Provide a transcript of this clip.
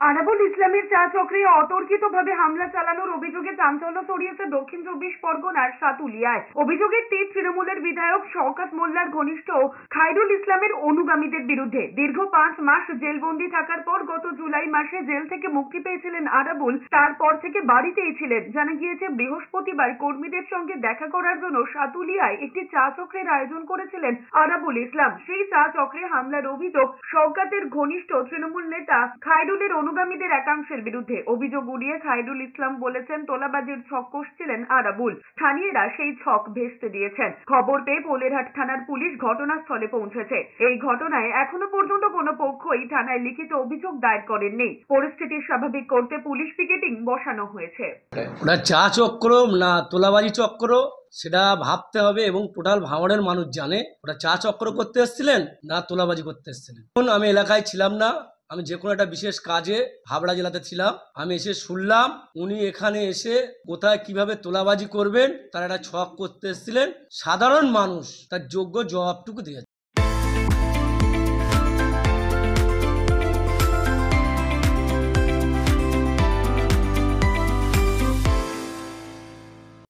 আরাবুল ইসলামের চা চক্রে অতর্কিতভাবে হামলা চালানোর অভিযোগে চাঞ্চল্য ছড়িয়েছে দক্ষিণ চব্বিশ পরগনার সাতুলিয়ায়। অভিযোগের তীর তৃণমূলের বিধায়ক শওকত মোল্লার ঘনিষ্ঠ খায়রুল ইসলামের অনুগামীদের বিরুদ্ধে। দীর্ঘ 5 মাস জেলবন্দি থাকার পর গত জুলাই মাসে জেল থেকে মুক্তি পেয়েছিলেন আরাবুল। তারপর থেকে বাড়িতেই ছিলেন। জানা গিয়েছে বৃহস্পতিবার কর্মীদের সঙ্গে দেখা করার জন্য সাতুলিয়ায় একটি চা চক্রের আয়োজন করেছিলেন আরাবুল ইসলাম। সেই চা চক্রে হামলার অভিযোগ শওকতের ঘনিষ্ঠ তৃণমূল নেতা খায়রুলের অনুগামীদের একাংশের বিরুদ্ধে। অভিযোগ উড়িয়ে খায়রুল ইসলাম বলেছেন তোলাবাজির ছক কষছিলেন আরাবুল। স্থানীয়রা সেই ছক ভেস্তে দিয়েছেন। খবর পেয়ে পোলেরহাট থানার পুলিশ ঘটনাস্থলে পৌঁছেছে। এই ঘটনায় এখনো পর্যন্ত কোনো পক্ষই থানায় লিখিত অভিযোগ দায়ের করেননি। পরিস্থিতি স্বাভাবিক করতে পুলিশ পিকেটিং বসানো হয়েছে। ওটা চা চক্র না তোলাবাজি চক্র সেটা ভাবতে হবে, এবং টোটাল ভাঙড়ের মানুষ জানে ওটা চা চক্র করতে এসেছিলেন না তোলাবাজি করতে এসেছিলেন। এখন আমি এলাকায় ছিলাম না, আমি যে কোনো একটা বিশেষ কাজে হাবড়া জেলাতে ছিলাম। আমি এসে শুনলাম উনি এখানে এসে কোথায় কিভাবে তোলাবাজি করবেন তার একটা ছক করতে এসেছিলেন। সাধারণ মানুষ তার যোগ্য জবাবটুকু দিয়েছে।